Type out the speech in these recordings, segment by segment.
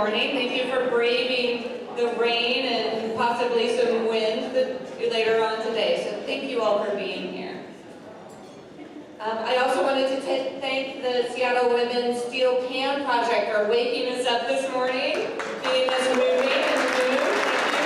morning. Thank you for braving the rain and possibly some wind later on today. So thank you all for being here. I also wanted to thank the Seattle Women's Steel Can Project for waking us up this morning, getting us moving in the mood. Thank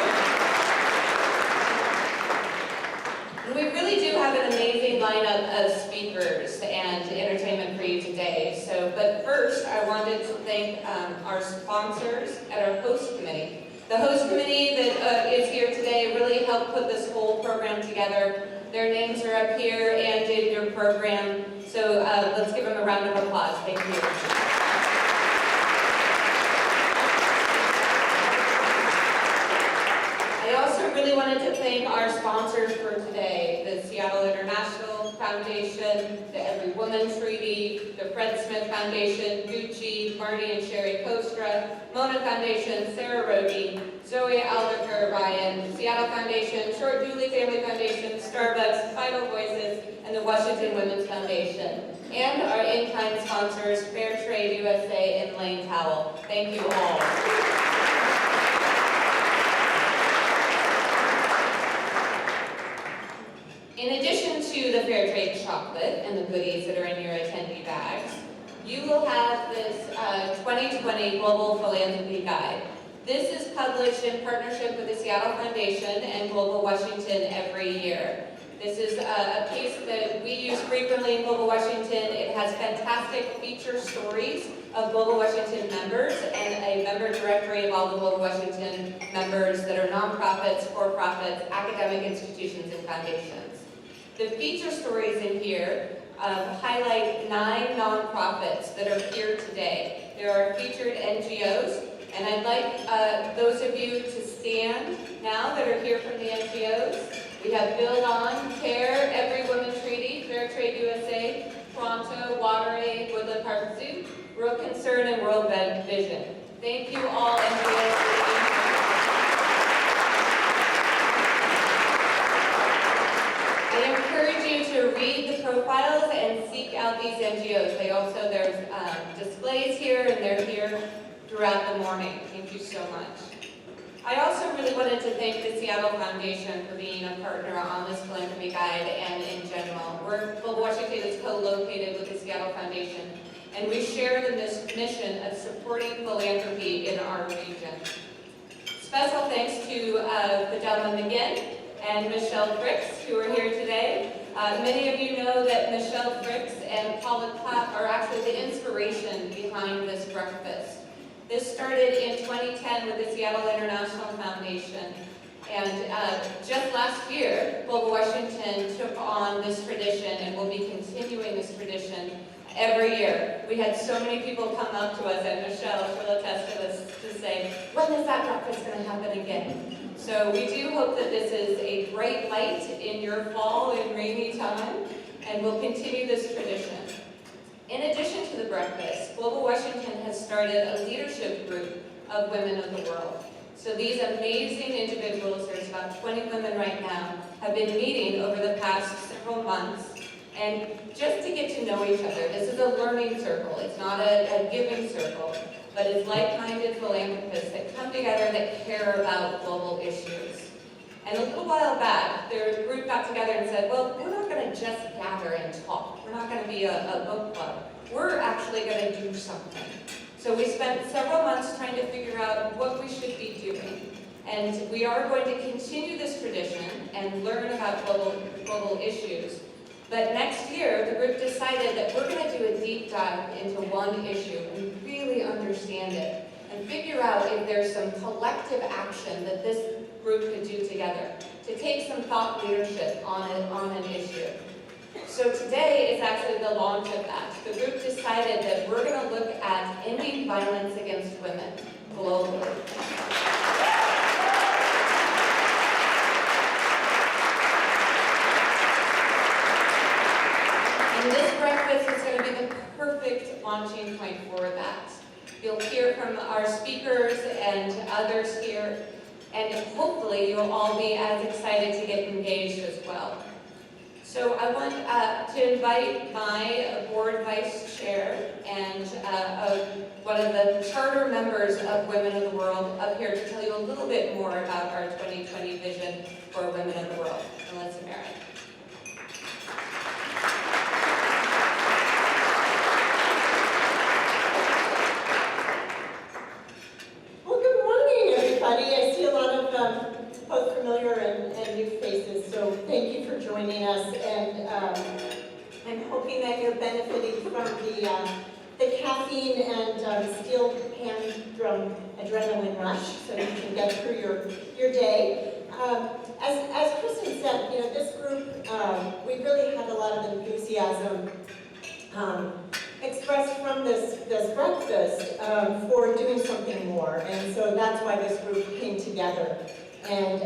you. And we really do have an amazing lineup of speakers and entertainment for you today. But first, I wanted to thank our sponsors and our host committee. The host committee that is here today really helped put this whole program together. Their names are up here and in your program, so let's give them a round of applause. Thank you. I also really wanted to thank our sponsors for today, the Seattle International Foundation, the Every Woman Treaty, the Fred Smith Foundation, Gucci, Marty and Sherry Kostra, Mona Foundation, Sarah Rohde, Zoe Aldeker Ryan, Seattle Foundation, Short Dooley Family Foundation, Starbucks, Vital Voices, and the Washington Women's Foundation. And our in-kind sponsors, Fair Trade USA and Lane Powell. Thank you all. In addition to the Fair Trade chocolate and the goodies that are in your attendee bags, you will have this 2020 Global Philanthropy Guide. This is published in partnership with the Seattle Foundation and Global Washington every year. This is a piece that we use frequently in Global Washington. It has fantastic feature stories of Global Washington members and a member directory of all the Global Washington members that are nonprofits, for-profits, academic institutions, and foundations. The feature stories in here highlight 9 nonprofits that are here today. There are featured NGOs, and I'd like those of you to stand now that are here from the NGOs. We have Build On, CARE, Every Woman Treaty, Fair Trade USA, Toronto, WaterAid, Woodland Park Zoo, Real Concern, and World Vision. Thank you all, NGOs, for being here. I encourage you to read the profiles and seek out these NGOs. There's displays here, and they're here throughout the morning. Thank you so much. I also really wanted to thank the Seattle Foundation for being a partner on this philanthropy guide and in general. Global Washington is co-located with the Seattle Foundation, and we share the mission of supporting philanthropy in our region. Special thanks to Fidelma McGinn and Michelle Fricks, who are here today. Many of you know that Michelle Fricks and Paula Clapp are actually the inspiration behind this breakfast. This started in 2010 with the Seattle International Foundation. And just last year, Global Washington took on this tradition and will be continuing this tradition every year. We had so many people come up to us, and Michelle will attest to this, to say, when is that breakfast going to happen again? So we do hope that this is a bright light in your fall and rainy time, and we'll continue this tradition. In addition to the breakfast, Global Washington has started a leadership group of women of the world. So these amazing individuals, there's about 20 women right now, have been meeting over the past several months, and just to get to know each other. This is a learning circle. It's not a giving circle, but it's like-minded philanthropists that come together that care about global issues. And a little while back, their group got together and said, well, we're not going to just gather and talk. We're not going to be a book club. We're actually going to do something. So we spent several months trying to figure out what we should be doing. And we are going to continue this tradition and learn about global issues. But next year, the group decided that we're going to do a deep dive into one issue and really understand it and figure out if there's some collective action that this group could do together to take some thought leadership on an issue. So today is actually the launch of that. The group decided that we're going to look at ending violence against women globally. And this breakfast is going to be the perfect launching point for that. You'll hear from our speakers and others here, and hopefully you'll all be as excited to get engaged as well. So I want to invite my board vice chair and one of the charter members of Women of the World up here to tell you a little bit more about our 2020 vision for Women of the World. Melissa Merritt. Well, good morning, everybody. I see a lot of both familiar and new faces, so thank you for joining us. And I'm hoping that you're benefiting from the caffeine and steel hand drum adrenaline rush, so you can get through your day. As Kristen said, you know, this group, we really had a lot of enthusiasm expressed from this breakfast for doing something more, and so that's why this group came together and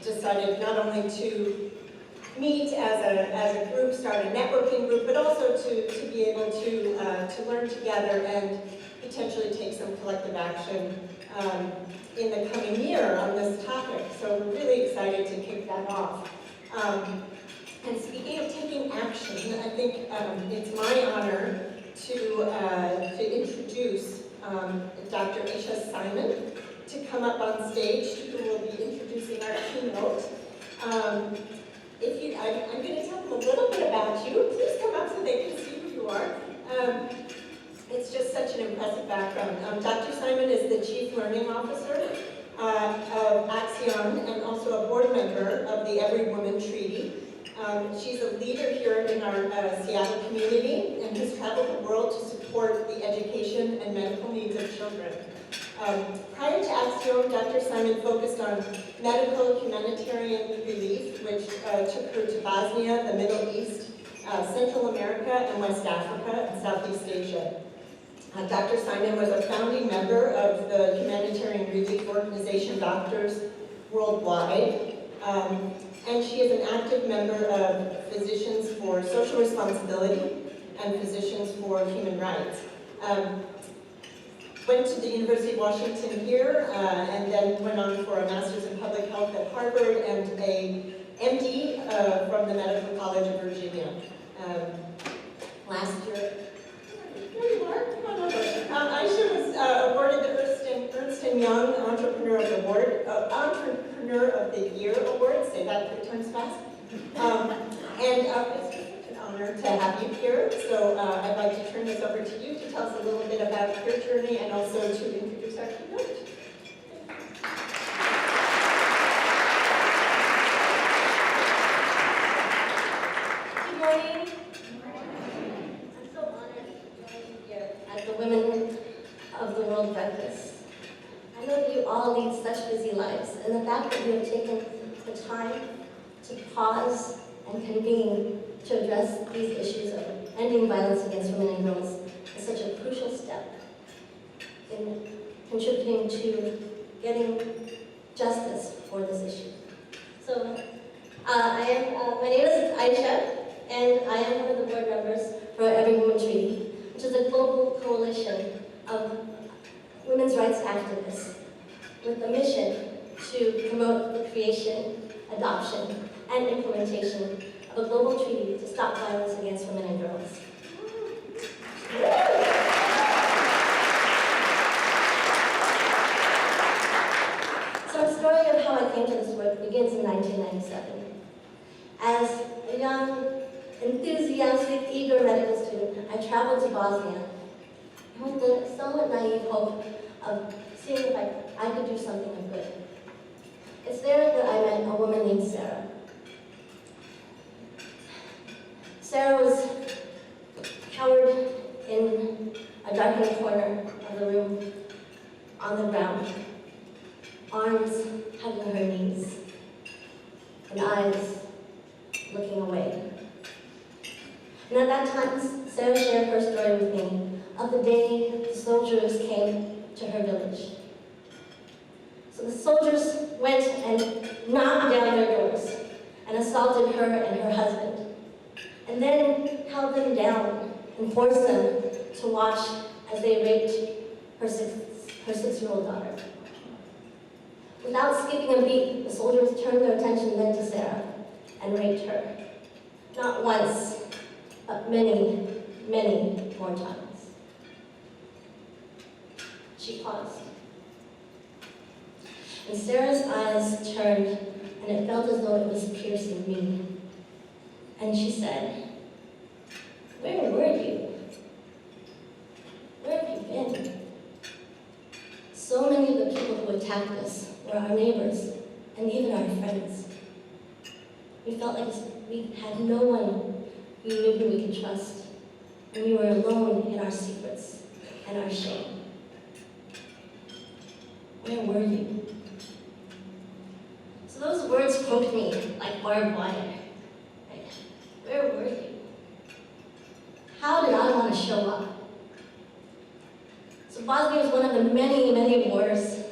decided not only to meet as a group, start a networking group, but also to be able to learn together and potentially take some collective action in the coming year on this topic. So we're really excited to kick that off. And speaking of taking action, I think it's my honor to introduce Dr. Isha Simon to come up on stage, who will be introducing our keynote. I'm going to tell them a little bit about you. Please come up so they can see who you are. It's just such an impressive background. Dr. Simon is the Chief Learning Officer of Axion and also a board member of the Every Woman Treaty. She's a leader here in our Seattle community and has traveled the world to support the education and medical needs of children. Prior to Axion, Dr. Simon focused on medical humanitarian relief, which took her to Bosnia, the Middle East, Central America, and West Africa, and Southeast Asia. Dr. Simon was a founding member of the humanitarian relief organization Doctors Worldwide, and she is an active member of Physicians for Social Responsibility and Physicians for Human Rights. Went to the University of Washington here, and then went on for a master's in public health at Harvard and a MD from the Medical College of Virginia. Last year, here you are, come on over. Aisha was awarded the Ernst & Young Entrepreneur of the Year Award, say that 3 times fast. And it's such an honor to have you here, so I'd like to turn this over to you to tell us a little bit about your journey and also to introduce our keynote. Good morning. I'm so honored to join you here at the Women of the World Breakfast. I know that you all lead such busy lives, and the fact that you have taken the time to pause and convene to address these issues of ending violence against women and girls is such a crucial step in contributing to getting justice for this issue. So, my name is Aisha, and I am one of the board members for Every Woman Treaty, which is a global coalition of women's rights activists with a mission to promote the creation, adoption, and implementation of a global treaty to stop violence against women and girls. So the story of how I came to this work begins in 1997. As a young, enthusiastic, eager medical student, I traveled to Bosnia with the somewhat naive hope of seeing if I could do something of good. It's there that I met a woman named Sarah. Sarah was cowered in a darkened corner of the room, on the ground, arms hugging her knees, and eyes looking away. And at that time, Sarah shared her story with me of the day the soldiers came to her village. So the soldiers went and knocked down their doors and assaulted her and her husband, and then held them down and forced them to watch as they raped her six-year-old daughter. Without skipping a beat, the soldiers turned their attention then to Sarah and raped her. not once, but many, many more times. She paused. And Sarah's eyes turned, and it felt as though it was piercing me. And she said, "Where were you? Where have you been?" So many of the people who attacked us were our neighbors and even our friends. We felt like we had no one we knew who we could trust, and we were alone in our secrets and our shame. Where were you? So those words poked me like barbed wire. Right? Where were you? How did I want to show up? So Bosnia was one of the many, many wars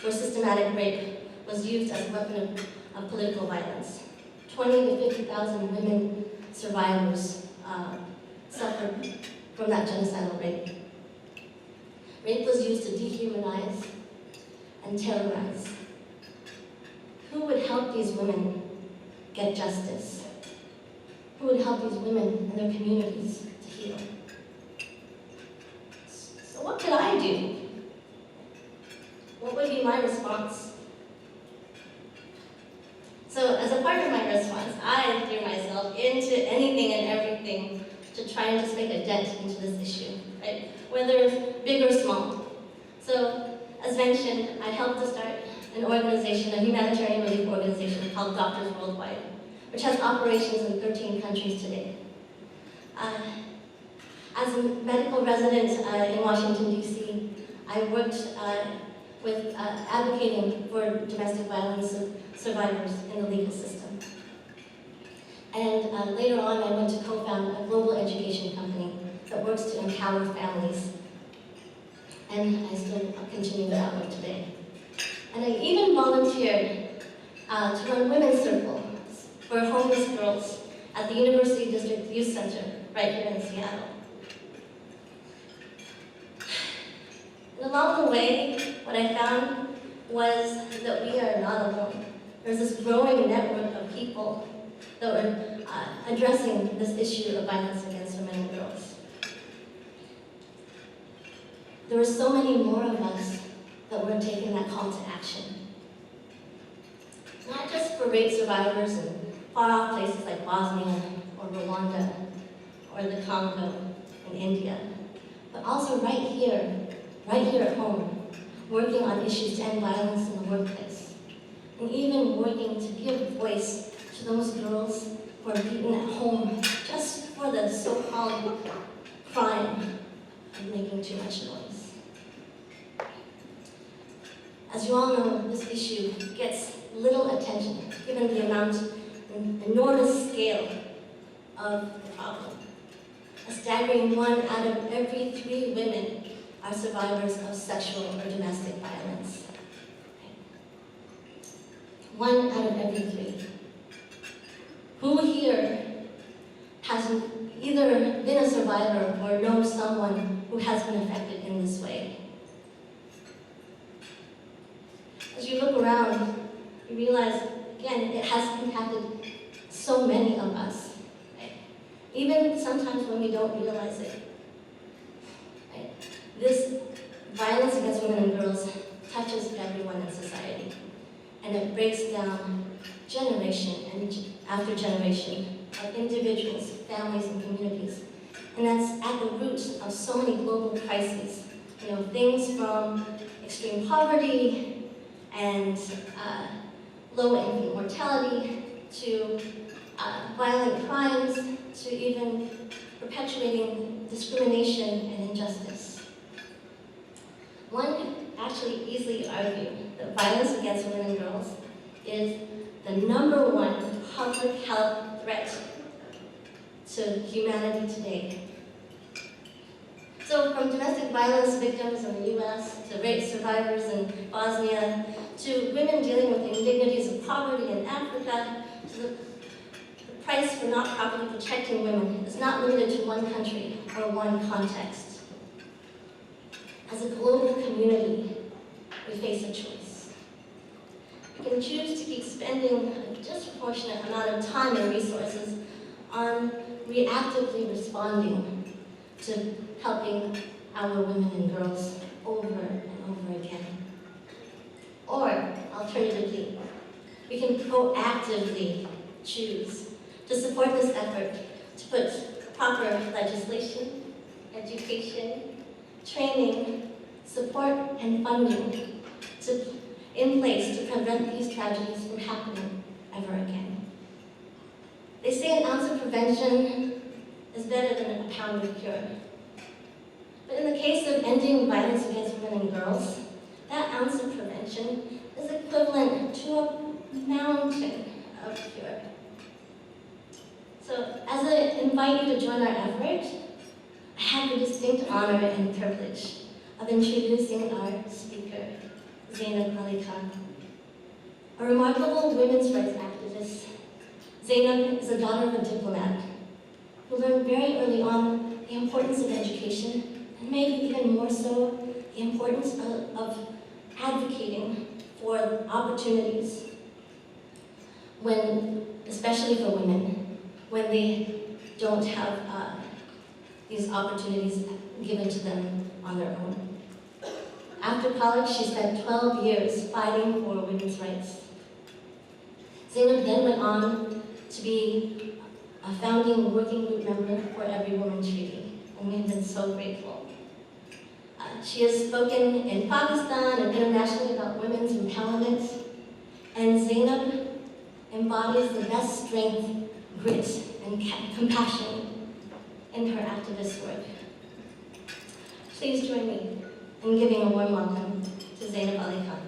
where systematic rape was used as a weapon of political violence. 20 to 50,000 women survivors suffered from that genocidal rape. Rape was used to dehumanize and terrorize. Who would help these women get justice? Who would help these women and their communities to heal? So what could I do? What would be my response? So as a part of my response, I threw myself into anything and everything to try and just make a dent into this issue, right? Whether it's big or small. So as mentioned, I helped to start an organization, a humanitarian relief organization called Doctors Worldwide, which has operations in 13 countries today. As a medical resident in Washington, D.C., I worked with advocating for domestic violence survivors in the legal system. And later on, I went to co-found a global education company that works to empower families. And I still continue that work today. And I even volunteered to run women's circles for homeless girls at the University District Youth Center right here in Seattle. And along the way, what I found was that we are not alone. There's this growing network of people that were addressing this issue of violence against women and girls. There were so many more of us that were taking that call to action. Not just for rape survivors in far-off places like Bosnia or Rwanda or the Congo and India, but also right here at home, working on issues to end violence in the workplace, and even working to give voice to those girls who are beaten at home just for the so-called crime of making too much noise. As you all know, this issue gets little attention, given the enormous scale of the problem. A staggering 1 out of every 3 women are survivors of sexual or domestic violence. 1 out of every 3. Who here has either been a survivor or knows someone who has been affected in this way? As you look around, you realize, again, it has impacted so many of us. Right? Even sometimes when we don't realize it. Right? This violence against women and girls touches everyone in society. And it breaks down generation after generation of individuals, families, and communities. And that's at the root of so many global crises. You know, things from extreme poverty and low infant mortality to violent crimes to even perpetuating discrimination and injustice. One could actually easily argue that violence against women and girls is the #1 public health threat to humanity today. So from domestic violence victims in the US, to rape survivors in Bosnia, to women dealing with the indignities of poverty in Africa, to the price for not properly protecting women is not limited to one country or one context. As a global community, we face a choice. We can choose to keep spending a disproportionate amount of time and resources on reactively responding to helping our women and girls over and over again. Or, alternatively, we can proactively choose to support this effort to put proper legislation, education, training, support, and funding in place to prevent these tragedies from happening ever again. They say an ounce of prevention is better than a pound of cure. But in the case of ending violence against women and girls, that ounce of prevention is equivalent to a mountain of cure. So, as I invite you to join our effort, I have the distinct honor and privilege of introducing our speaker, Zainab Ali Khan. A remarkable women's rights activist, Zainab is a daughter of a diplomat who learned very early on the importance of education, and maybe even more so, the importance of advocating for opportunities especially for women, when they don't have these opportunities given to them on their own. After college, she spent 12 years fighting for women's rights. Zainab then went on to be a founding working group member for Every Woman Treaty, and we have been so grateful. She has spoken in Pakistan and internationally about women's empowerment, and Zainab embodies the best strength, grit, and compassion in her activist work. Please join me in giving a warm welcome to Zainab Ali Khan.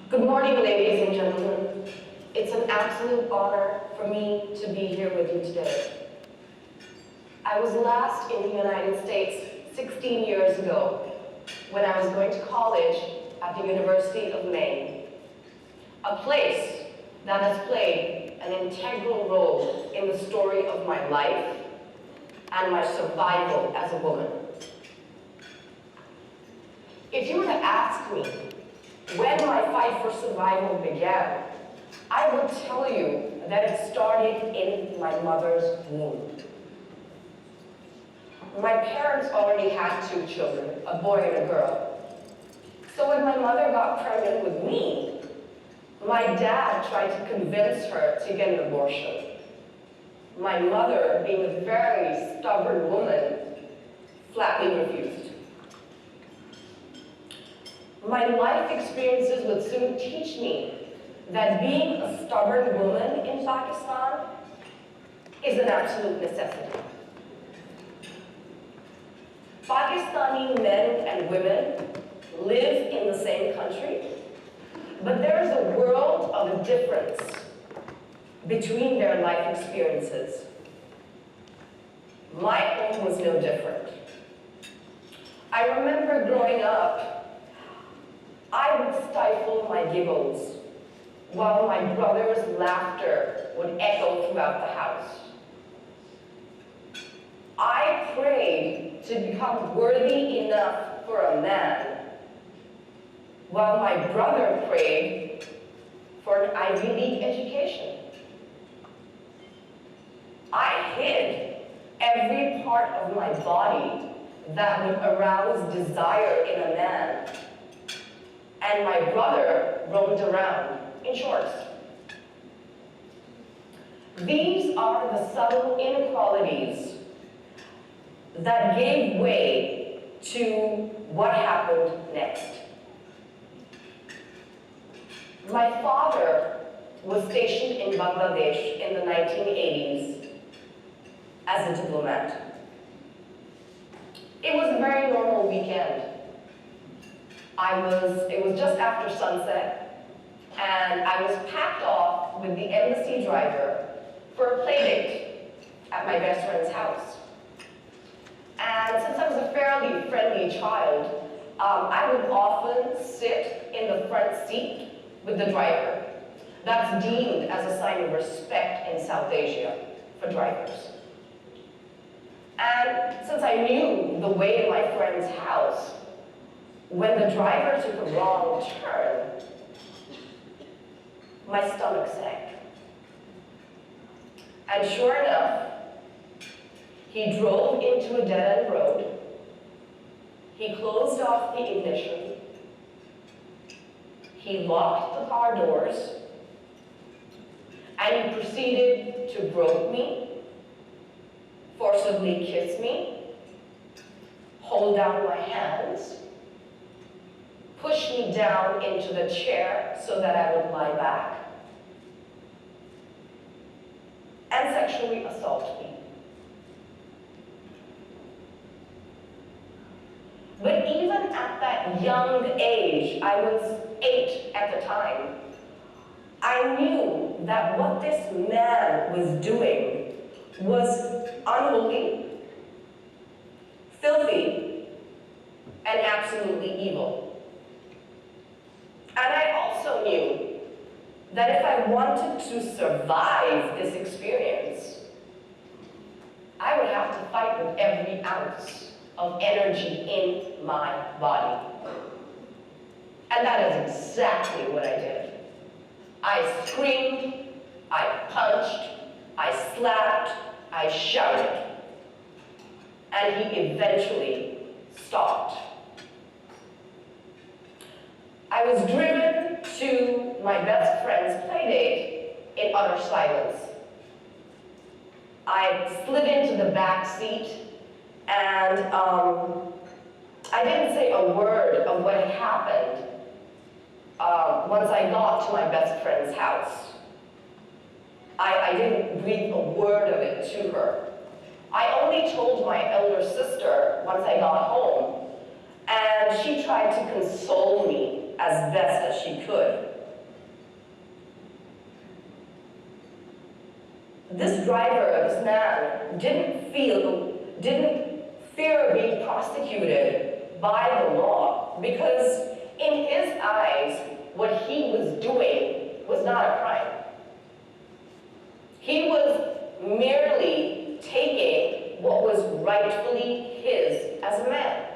Good morning, ladies and gentlemen. It's an absolute honor for me to be here with you today. I was last in the United States 16 years ago when I was going to college at the University of Maine, a place that has played an integral role in the story of my life and my survival as a woman. If you were to ask me when my fight for survival began, I would tell you that it started in my mother's womb. My parents already had 2 children, a boy and a girl. So when my mother got pregnant with me, my dad tried to convince her to get an abortion. My mother, being a very stubborn woman, flatly refused. My life experiences would soon teach me that being a stubborn woman in Pakistan is an absolute necessity. Pakistani men and women live in the same country, but there is a world of a difference between their life experiences. My own was no different. I remember growing up, I would stifle my giggles while my brother's laughter would echo throughout the house. I prayed to become worthy enough for a man, while my brother prayed for an Ivy League education. I hid every part of my body that would arouse desire in a man, and my brother roamed around in shorts. These are the subtle inequalities that gave way to what happened next. My father was stationed in Bangladesh in the 1980s as a diplomat. It was a very normal weekend. It was just after sunset, and I was packed off with the embassy driver for a play date at my best friend's house. And since I was a fairly friendly child, I would often sit in the front seat with the driver, That's deemed as a sign of respect in South Asia for drivers. And since I knew the way to my friend's house, when the driver took a wrong turn, my stomach sank. And sure enough, he drove into a dead-end road. He closed off the ignition. He locked the car doors. And he proceeded to grope me, forcibly kiss me, hold down my hands, push me down into the chair so that I would lie back, and sexually assault me. But even at that young age, I was 8 at the time, I knew that what this man was doing was unholy, filthy, and absolutely evil. And I also knew that if I wanted to survive this experience, I would have to fight with every ounce of energy in my body. And that is exactly what I did. I screamed, I punched, I slapped, I shouted. And he eventually stopped. I was driven to my best friend's playdate in utter silence. I slid into the back seat and I didn't say a word of what had happened once I got to my best friend's house. I didn't breathe a word of it to her. I only told my elder sister once I got home, and she tried to console me as best as she could. This driver, this man, didn't fear being prosecuted by the law because in his eyes, what he was doing was not a crime. He was merely taking what was rightfully his as a man.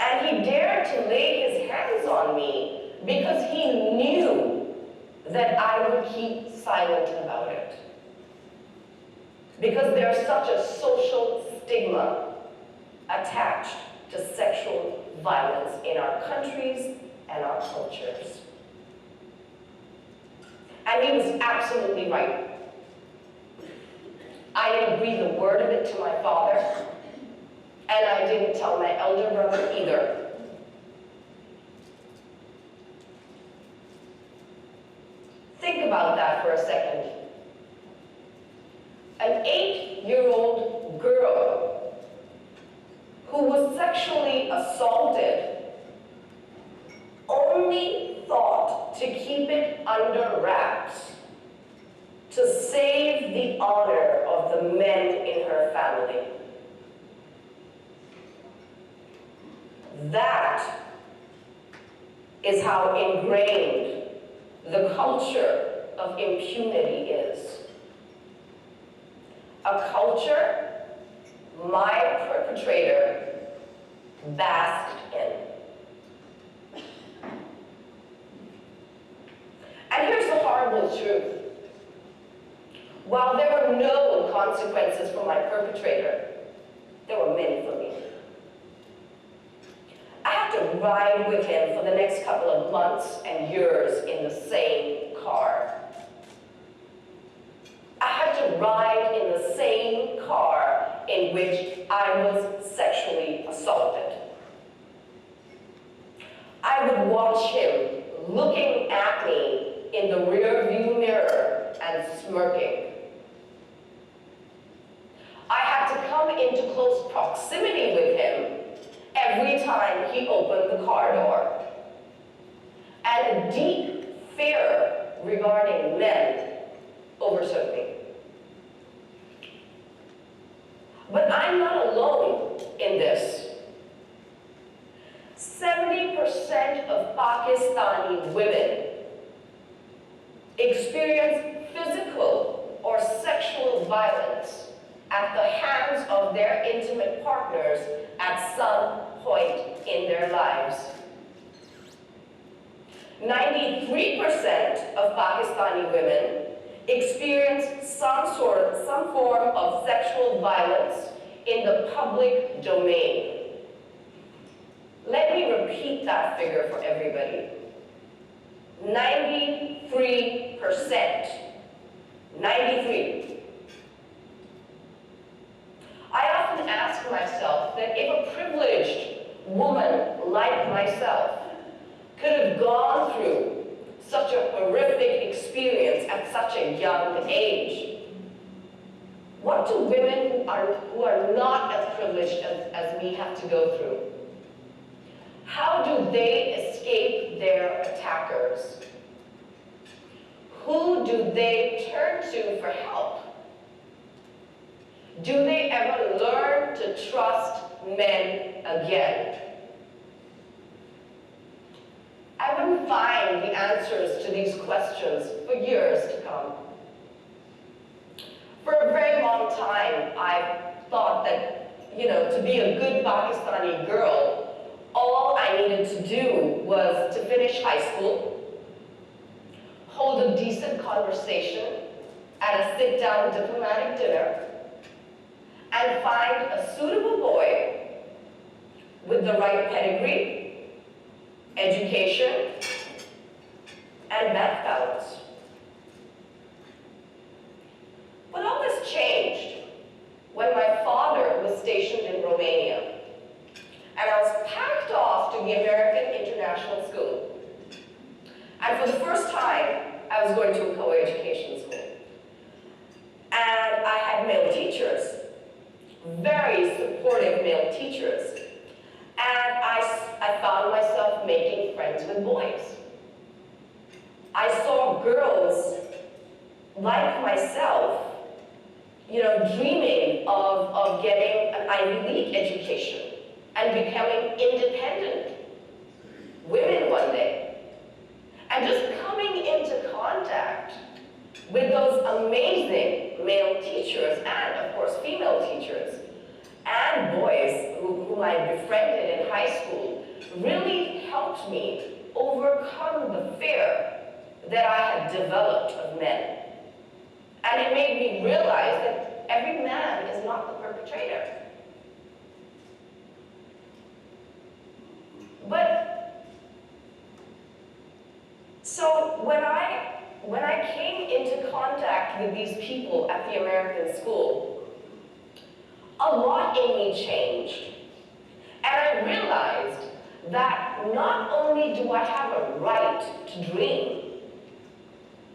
And he dared to lay his hands on me because he knew that I would keep silent about it. Because there's such a social stigma attached to sexual violence in our countries and our cultures. And he was absolutely right. I didn't breathe a word of it to my father, and I didn't tell my elder brother either. Think about that for a second. An 8-year-old girl who was sexually assaulted only thought to keep it under wraps to save the honor of the men in her family. That is how ingrained the culture of impunity is. A culture my perpetrator basked in. And here's the horrible truth. While there were no consequences for my perpetrator, there were many for me. I had to ride with him for the next couple of months and years in the same car. I had to ride in the same car in which I was sexually assaulted. I would watch him looking at me in the rear-view mirror and smirking. I had to come into close proximity with him every time he opened the car door. And a deep fear regarding men overtook me. But I'm not alone in this. 70% of Pakistani women experience physical or sexual violence at the hands of their intimate partners at some point in their lives. 93% of Pakistani women experience some form of sexual violence in the public domain. Let me repeat that figure for everybody. 93%. 93. I often ask myself that if a privileged woman like myself could have gone through such a horrific experience at such a young age, what do women who are not as privileged as me have to go through? How do they escape their attackers? Who do they turn to for help? Do they ever learn to trust men again? I wouldn't find the answers to these questions for years to come. For a very long time, I thought that, to be a good Pakistani girl, all I needed to do was to finish high school, hold a decent conversation at a sit-down diplomatic dinner, and find a suitable boy with the right pedigree, education, and bank balance. But all this changed when my father was stationed in Romania, and I was packed off to the American International School. And for the first time, I was going to a co-education school. And I had male teachers, very supportive male teachers. And I found myself making friends with boys. I saw girls like myself, dreaming of getting an Ivy League education and becoming independent women one day. And just coming into contact with those amazing male teachers and, of course, female teachers and boys whom I befriended in high school really helped me overcome the fear that I had developed of men. And it made me realize that every man is not the perpetrator. But, so when I came into contact with these people at the American school, a lot in me changed. And I realized that not only do I have a right to dream,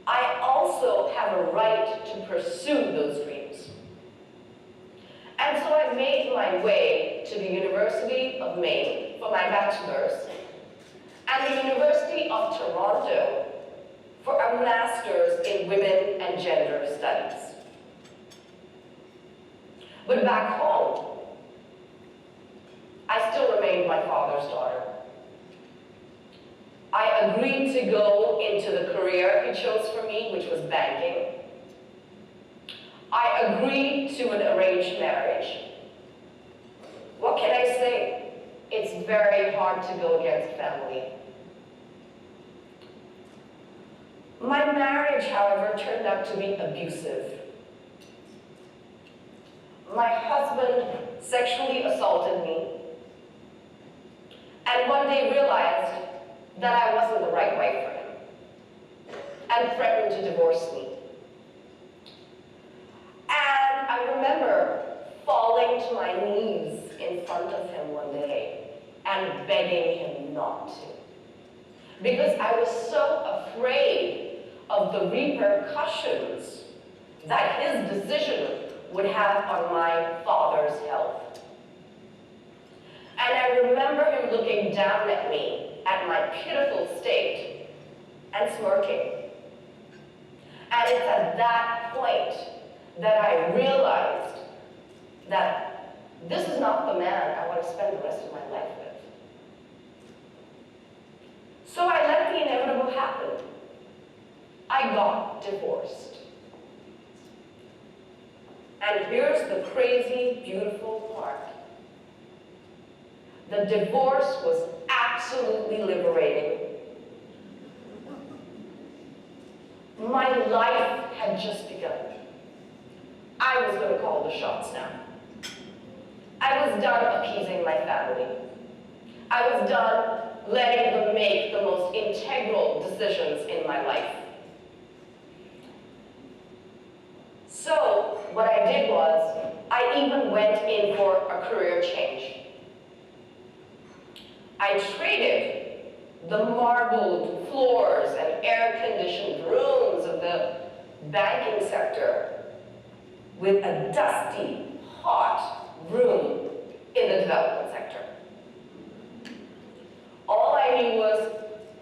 I also have a right to pursue those dreams. And so I made my way to the University of Maine for my bachelor's and the University of Toronto for a master's in women and gender studies. But back home, I still remained my father's daughter. I agreed to go into the career he chose for me, which was banking. I agreed to an arranged marriage. What can I say? It's very hard to go against family. My marriage, however, turned out to be abusive. My husband sexually assaulted me, and one day realized that I wasn't the right wife for him, and threatened to divorce me. And I remember falling to my knees in front of him one day and begging him not to, because I was so afraid of the repercussions that his decision would have on my father's health. And I remember him looking down at me at my pitiful state and smirking. And it's at that point that I realized that this is not the man I want to spend the rest of my life with. divorced. And here's the crazy, beautiful part. The divorce was absolutely liberating. My life had just begun. I was going to call the shots now. I was done appeasing my family. I was done letting them make the most integral decisions in my life. So what I did was, I even went in for a career change. I traded the marbled floors and air-conditioned rooms of the banking sector with a dusty, hot room in the development sector. All I knew was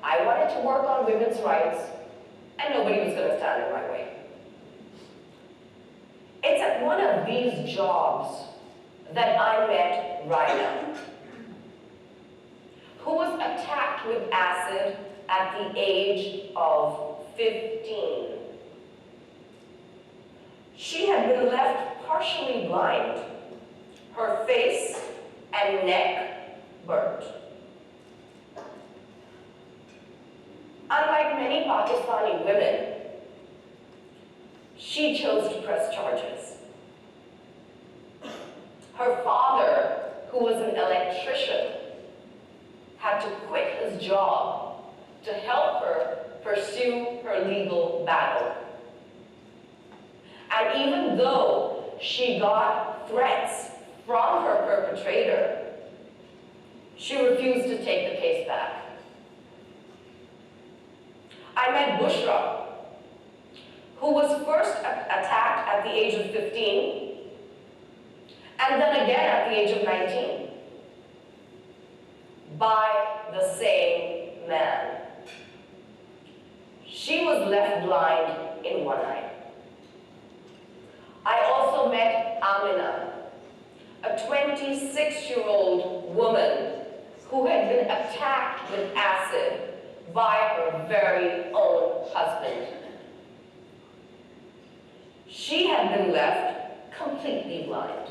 I wanted to work on women's rights, and nobody was going to stand in my way. It's at one of these jobs that I met Rhina, who was attacked with acid at the age of 15. She had been left partially blind, her face and neck burnt. Unlike many Pakistani women, she chose to press charges. Her father, who was an electrician, had to quit his job to help her pursue her legal battle. And even though she got threats from her perpetrator, she refused to take the case back. I met Bushra, who was first attacked at the age of 15, and then again at the age of 19, by the same man. She was left blind in one eye. I also met Amina, a 26-year-old woman who had been attacked with acid by her very own husband. She had been left completely blind.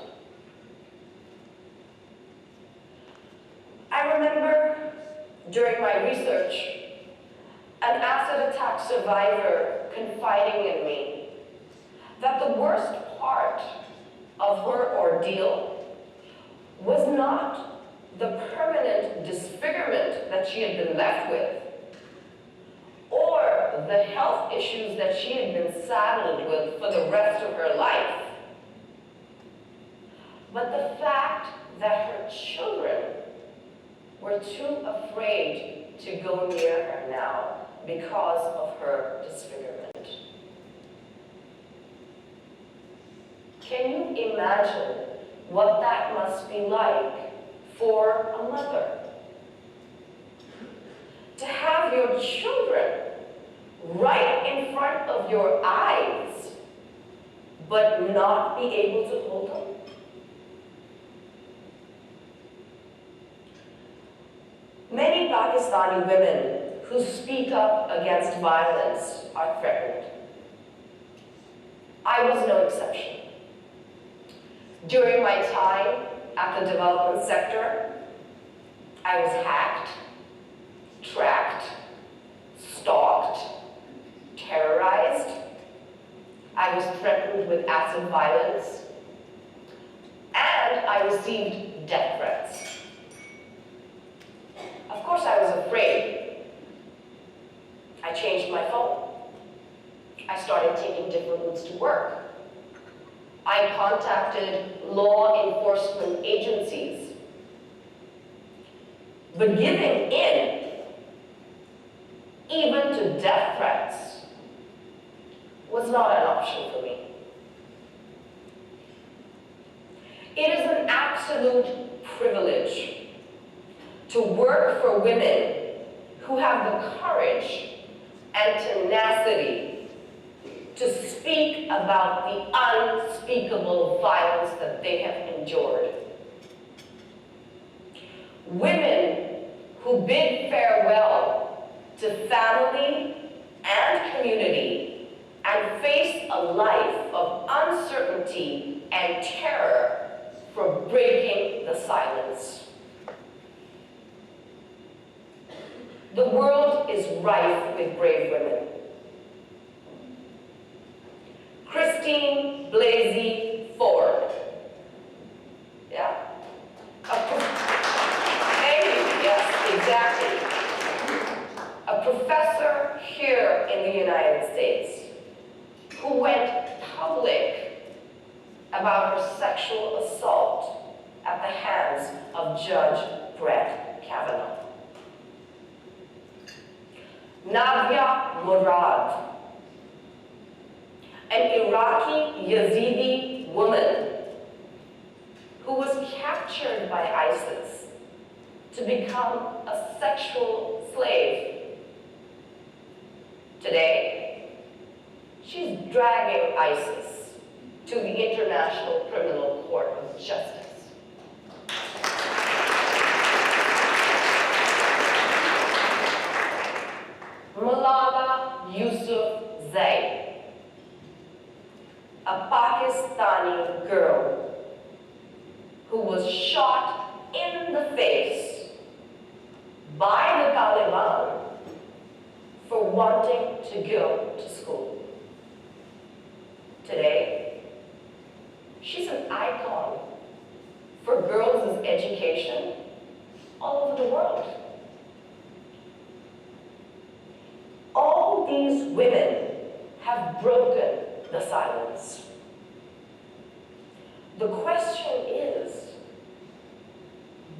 I remember during my research, an acid attack survivor confiding in me that the worst part of her ordeal was not the permanent disfigurement that she had been left with, or the health issues that she had been saddled with for the rest of her life, but the fact that her children were too afraid to go near her now because of her disfigurement. Can you imagine what that must be like for a mother? To have your children right in front of your eyes, but not be able to hold them? Many Pakistani women who speak up against violence are threatened. I was no exception. During my time at the development sector, I was hacked, tracked, stalked, terrorized. I was threatened with acid violence, and I received death threats. Of course, I was afraid. I changed my phone. I started taking different routes to work. I contacted law enforcement agencies. But giving in, even to death threats, was not an option for me. It is an absolute privilege to work for women who have the courage and tenacity to speak about the unspeakable violence that they have endured. Women who bid farewell to family and community face a life of uncertainty and terror for breaking the silence. The world is rife with brave women. Christine Blasey Ford. Yeah? Thank you, yes, exactly. A professor here in the United States who went public about her sexual assault at the hands of Judge Brett Kavanaugh. Nadia Murad, an Iraqi Yazidi woman who was captured by ISIS to become a sexual slave. Today, she's dragging ISIS to the International Criminal Court of Justice. Malala Yousafzai, a Pakistani girl who was shot in the face by the Taliban for wanting to go to school. Today, she's an icon for girls' education all over the world. All these women have broken the silence. The question is,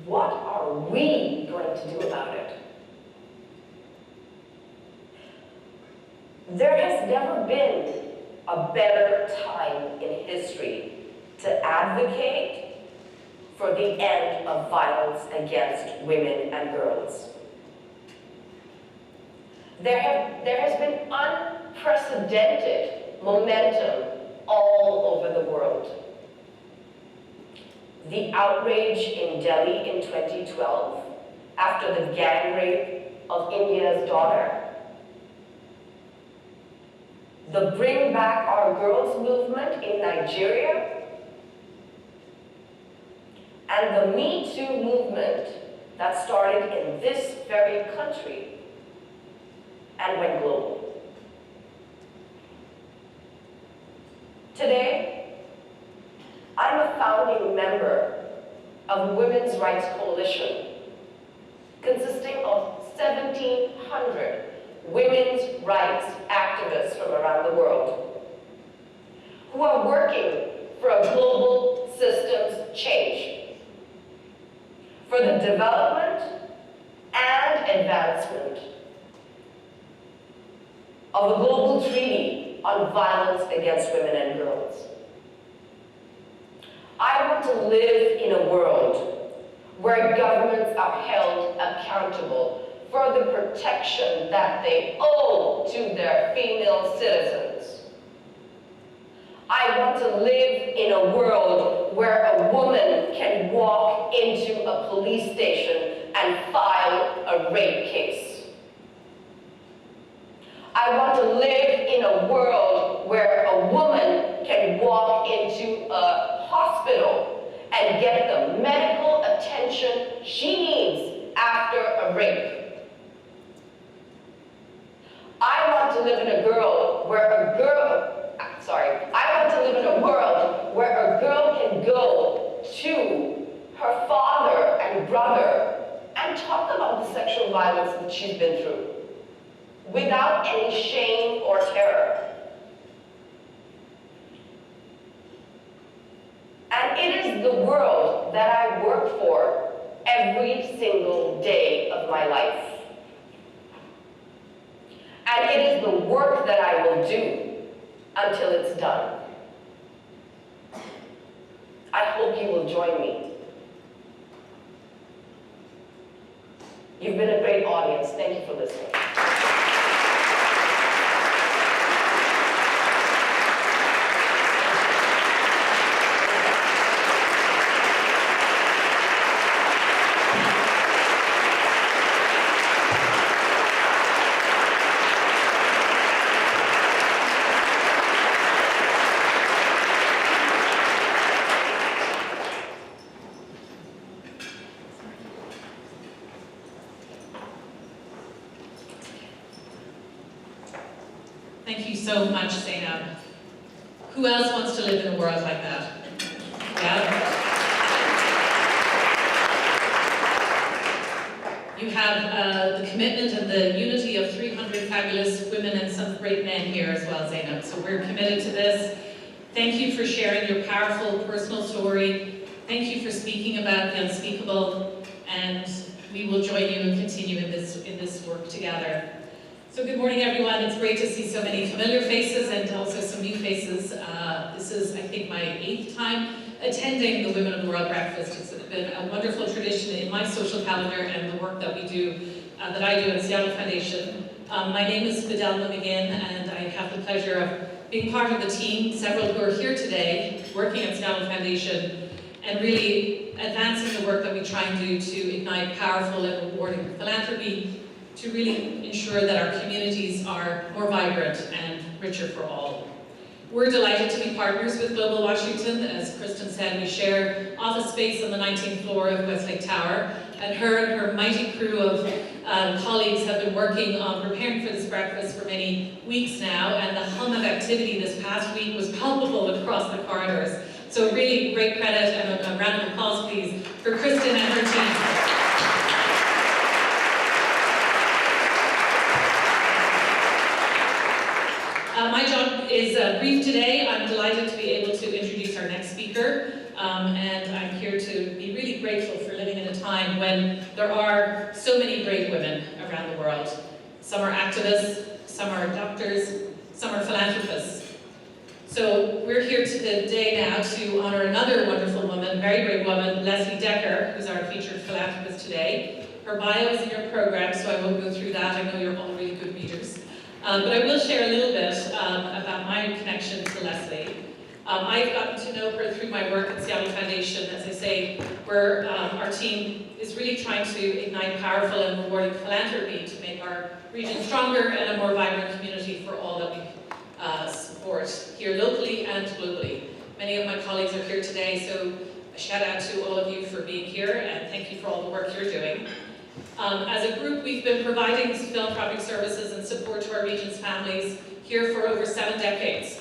what are we going to do about it? There has never been a better time in history to advocate for the end of violence against women and girls. There has been unprecedented momentum all over the world. The outrage in Delhi in 2012 after the gang rape of India's daughter, the Bring Back Our Girls movement in Nigeria, and the Me Too movement that started in this very country and went global. Today, I'm a founding member of a women's rights coalition consisting of 1,700 women's rights activists from around the world who are working for a global systems change, for the development and advancement of a global treaty on violence against women and girls. I want to live in a world where governments are held accountable for the protection that they owe to their female citizens. I want to live in a world where a woman can walk into a police station and file a rape case. I want to live in a world where a woman can walk into a hospital and get the medical attention she needs after a rape. I want to live in a world where a girl can go to her father and brother and talk about the sexual violence that she's been through without any shame or terror. And it is the world that I work for every single day of my life. And it is the work that I will do until it's done. I hope you will join me. You've been a great audience. Thank you for listening. Thank you so much, Zainab. Who else wants to live in a world like that? Yeah. You have the commitment and the unity of 300 fabulous women and some great men here as well, Zainab. So we're committed to this. Thank you for sharing your powerful personal story. Thank you for speaking about the unspeakable, and we will join you and continue in this work together. So good morning, everyone. It's great to see so many familiar faces and also some new faces. This is, I think, my 8th time attending the Women of the World Breakfast. It's been a wonderful tradition in my social calendar and the work that we do, that I do at Seattle Foundation. My name is Fidelma McGinn, and I have the pleasure of being part of the team, several who are here today, working at Seattle Foundation, and really advancing the work that we try and do to ignite powerful and rewarding philanthropy, to really ensure that our communities are more vibrant and richer for all. We're delighted to be partners with Global Washington. As Kristen said, we share office space on the 19th floor of Westlake Tower, and her mighty crew of colleagues have been working on preparing for this breakfast for many weeks now, and the hum of activity this past week was palpable across the corridors. So really great credit, and a round of applause please for Kristen and her team. My job is brief today. I'm delighted to be able to introduce our next speaker, and I'm here to be really grateful for living in a time when there are so many brave women around the world. Some are activists, some are doctors, some are philanthropists. So we're here today now to honor another wonderful woman, very brave woman, Leslie Decker, who's our featured philanthropist today. Her bio is in your program, so I won't go through that. I know you're all really good readers. But I will share a little bit about my connection to Leslie. I've gotten to know her through my work at Seattle Foundation, as I say, where our team is really trying to ignite powerful and rewarding philanthropy to make our region stronger and a more vibrant community for all that we support here locally and globally. Many of my colleagues are here today, so a shout out to all of you for being here, and thank you for all the work you're doing. As a group, we've been providing philanthropic services and support to our region's families here for over 7 decades.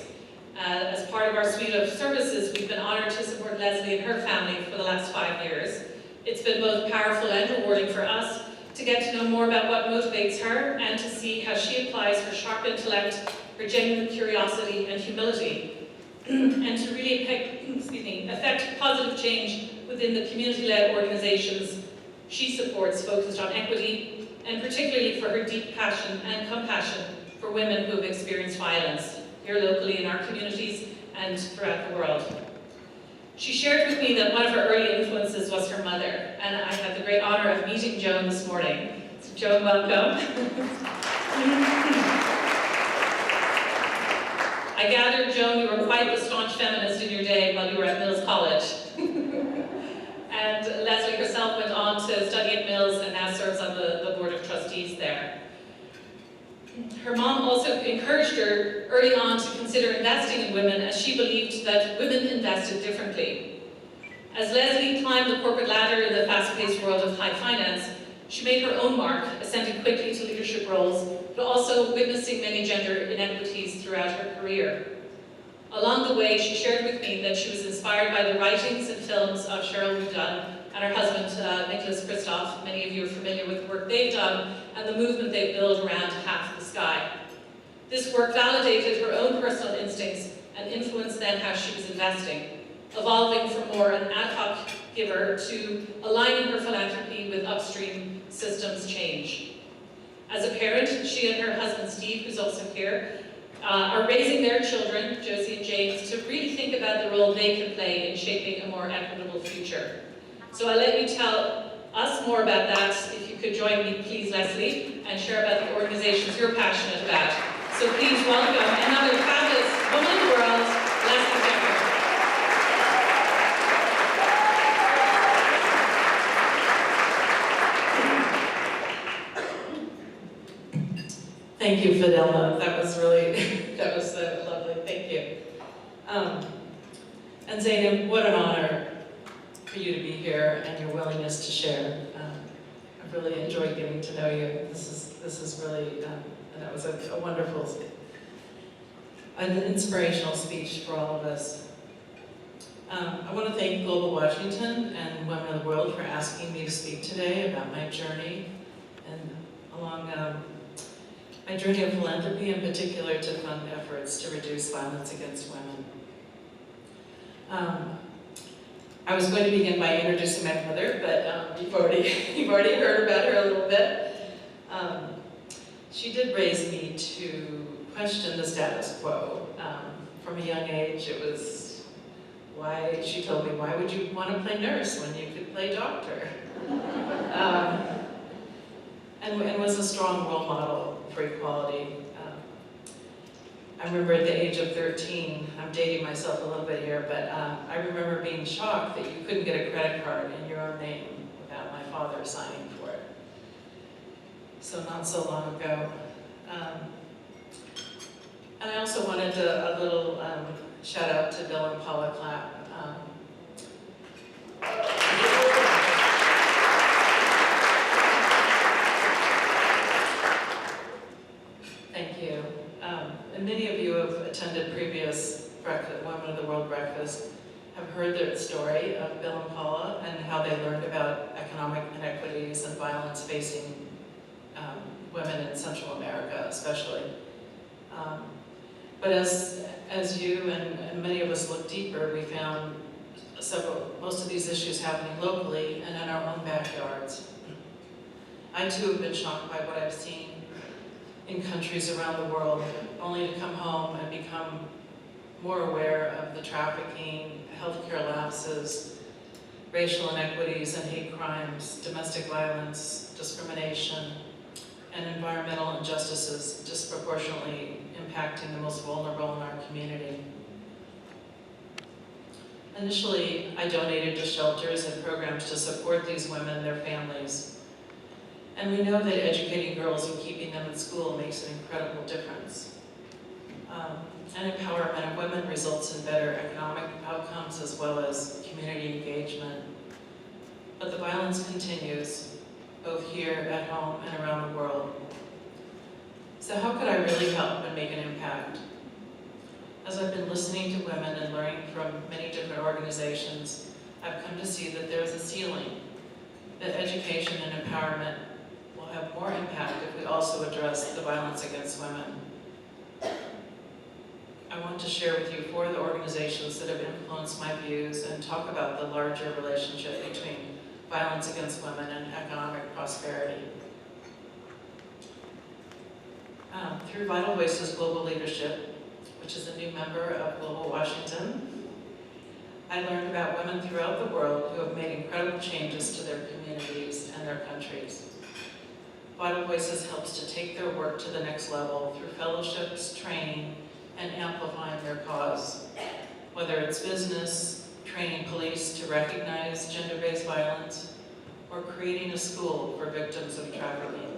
As part of our suite of services, we've been honored to support Leslie and her family for the last 5 years. It's been both powerful and rewarding for us to get to know more about what motivates her and to see how she applies her sharp intellect, her genuine curiosity and humility, and to really affect positive change within the community-led organizations she supports, focused on equity, and particularly for her deep passion and compassion for women who have experienced violence, here locally in our communities and throughout the world. She shared with me that one of her early influences was her mother, and I had the great honor of meeting Joan this morning. So Joan, welcome. I gathered, Joan, you were quite the staunch feminist in your day while you were at Mills College. And Leslie herself went on to study at Mills and now serves on the board of trustees there. Her mom also encouraged her early on to consider investing in women, as she believed that women invested differently. As Leslie climbed the corporate ladder in the fast-paced world of high finance, she made her own mark, ascending quickly to leadership roles, but also witnessing many gender inequities throughout her career. Along the way, she shared with me that she was inspired by the writings and films of Cheryl Wu Dunn and her husband, Nicholas Kristof. Many of you are familiar with the work they've done and the movement they've built around Half the Sky. This work validated her own personal instincts and influenced then how she was investing, evolving from more an ad hoc giver to aligning her philanthropy with upstream systems change. As a parent, she and her husband Steve, who's also here, are raising their children, Josie and James, to really think about the role they can play in shaping a more equitable future. So I'll let you tell us more about that. If you could join me, please, Leslie, and share about the organizations you're passionate about. So please welcome another fabulous woman in the world, Leslie Decker. Thank you, Fidelma. That was really, that was lovely. Thank you. And Zainab, what an honor for you to be here and your willingness to share. I've really enjoyed getting to know you. This is really, that was a wonderful an inspirational speech for all of us. I want to thank Global Washington and Women of the World for asking me to speak today about my journey and along my journey of philanthropy, in particular to fund efforts to reduce violence against women. I was going to begin by introducing my mother, but you've already heard about her a little bit. She did raise me to question the status quo. From a young age, it was she told me, why would you want to play nurse when you could play doctor? And was a strong role model for equality. I remember at the age of 13, I'm dating myself a little bit here, but I remember being shocked that you couldn't get a credit card in your own name without my father signing for it. So not so long ago. And I also wanted a little shout out to Bill and Paula Clapp. Thank you. And many of you have attended previous Women of the World breakfast, have heard the story of Bill and Paula and how they learned about economic inequities and violence facing women in Central America, especially. But as you and many of us look deeper, we found most of these issues happening locally and in our own backyards. I too have been shocked by what I've seen in countries around the world, only to come home and become more aware of the trafficking, healthcare lapses, racial inequities and hate crimes, domestic violence, discrimination, and environmental injustices disproportionately impacting the most vulnerable in our community. Initially, I donated to shelters and programs to support these women and their families. And we know that educating girls and keeping them in school makes an incredible difference. And empowerment of women results in better economic outcomes as well as community engagement. But the violence continues, both here at home and around the world. So how could I really help and make an impact? As I've been listening to women and learning from many different organizations, I've come to see that there's a ceiling, that education and empowerment will have more impact if we also address the violence against women. I want to share with you 4 of the organizations that have influenced my views and talk about the larger relationship between violence against women and economic prosperity. Through Vital Voices Global Leadership, which is a new member of Global Washington, I learned about women throughout the world who have made incredible changes to their communities and their countries. Vital Voices helps to take their work to the next level through fellowships, training, and amplifying their cause. Whether it's business, training police to recognize gender-based violence, or creating a school for victims of trafficking.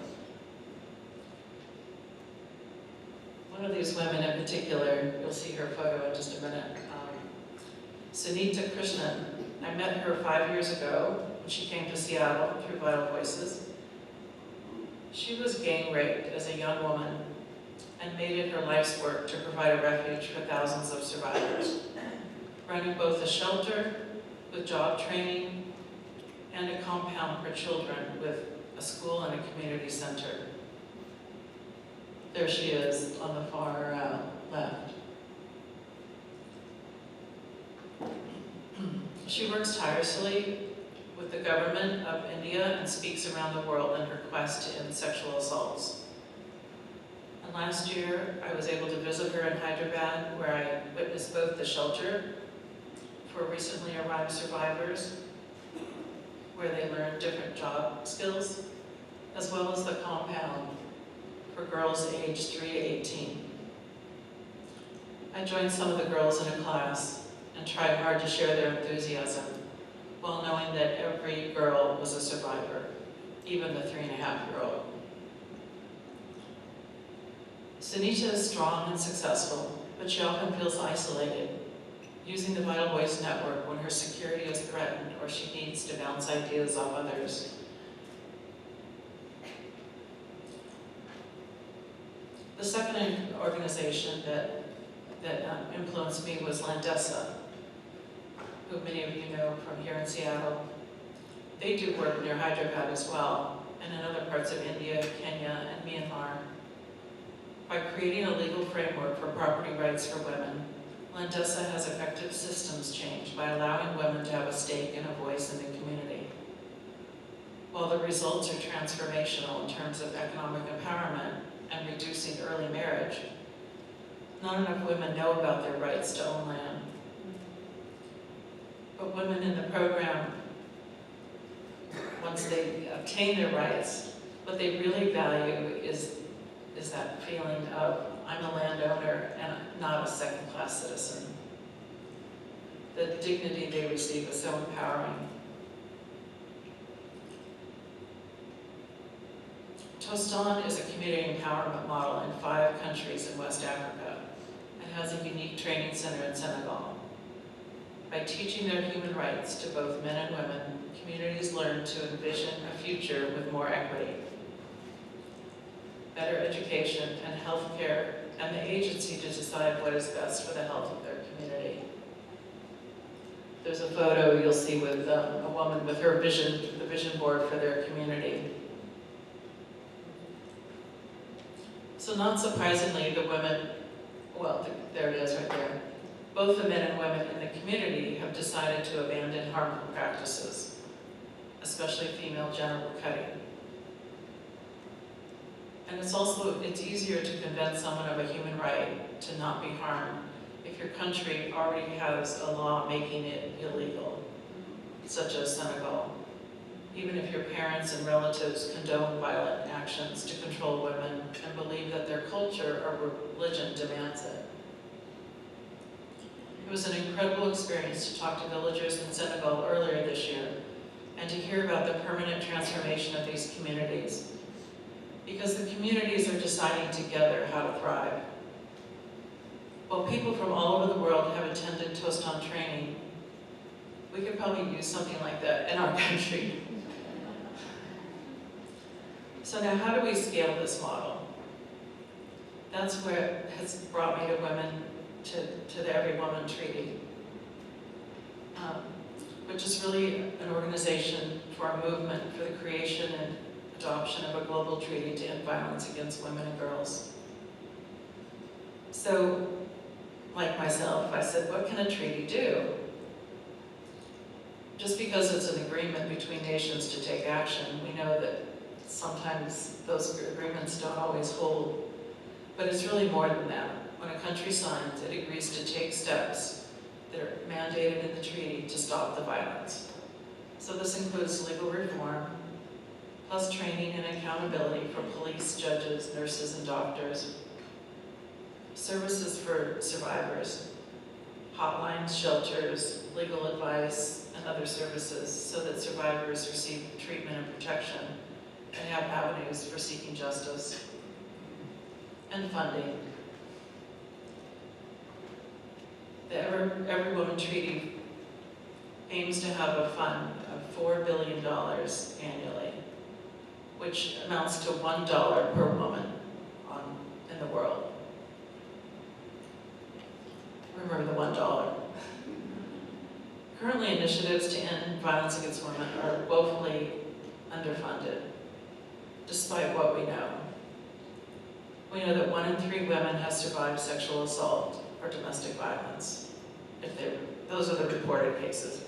One of these women in particular, you'll see her photo in just a minute, Sunita Krishnan. I met her 5 years ago when she came to Seattle through Vital Voices. She was gang raped as a young woman and made it her life's work to provide a refuge for thousands of survivors, running both a shelter with job training and a compound for children with a school and a community center. There she is on the far left. She works tirelessly with the government of India and speaks around the world in her quest to end sexual assaults. And last year, I was able to visit her in Hyderabad, where I witnessed both the shelter for recently arrived survivors, where they learned different job skills, as well as the compound for girls aged 3 to 18. I joined some of the girls in a class and tried hard to share their enthusiasm, while knowing that every girl was a survivor, even the 3.5-year-old. Sunita is strong and successful, but she often feels isolated, using the Vital Voice Network when her security is threatened or she needs to bounce ideas off others. The second organization that that influenced me was Landesa, who many of you know from here in Seattle. They do work near Hyderabad as well, and in other parts of India, Kenya, and Myanmar. By creating a legal framework for property rights for women, Landesa has effective systems change by allowing women to have a stake and a voice in the community. While the results are transformational in terms of economic empowerment and reducing early marriage, not enough women know about their rights to own land. But women in the program, once they obtain their rights, what they really value is that feeling of, I'm a landowner and not a second-class citizen. The dignity they receive is so empowering. Tostan is a community empowerment model in 5 countries in West Africa and has a unique training center in Senegal. By teaching their human rights to both men and women, communities learn to envision a future with more equity, better education and health care, and the agency to decide what is best for the health of their community. There's a photo you'll see with a woman with her vision, the vision board for their community. So not surprisingly, the women, well, there it is right there. Both the men and women in the community have decided to abandon harmful practices, especially female genital cutting. And it's easier to convince someone of a human right to not be harmed if your country already has a law making it illegal, such as Senegal. Even if your parents and relatives condone violent actions to control women and believe that their culture or religion demands it. It was an incredible experience to talk to villagers in Senegal earlier this year and to hear about the permanent transformation of these communities. Because the communities are deciding together how to thrive. While people from all over the world have attended Tostan training, we could probably use something like that in our country. So now how do we scale this model? That's where it has brought me to the Every Woman Treaty, which is really an organization for a movement for the creation and adoption of a global treaty to end violence against women and girls. So, like myself, I said, what can a treaty do? Just because it's an agreement between nations to take action, we know that sometimes those agreements don't always hold. But it's really more than that. When a country signs, it agrees to take steps that are mandated in the treaty to stop the violence. So this includes legal reform, plus training and accountability for police, judges, nurses, and doctors, services for survivors, hotlines, shelters, legal advice, and other services so that survivors receive treatment and protection and have avenues for seeking justice, and funding. The Every Woman Treaty aims to have a fund of $4 billion annually, which amounts to $1 per woman in the world. Remember the $1. Currently, initiatives to end violence against women are woefully underfunded, despite what we know. We know that 1 in 3 women has survived sexual assault or domestic violence. Those are the reported cases.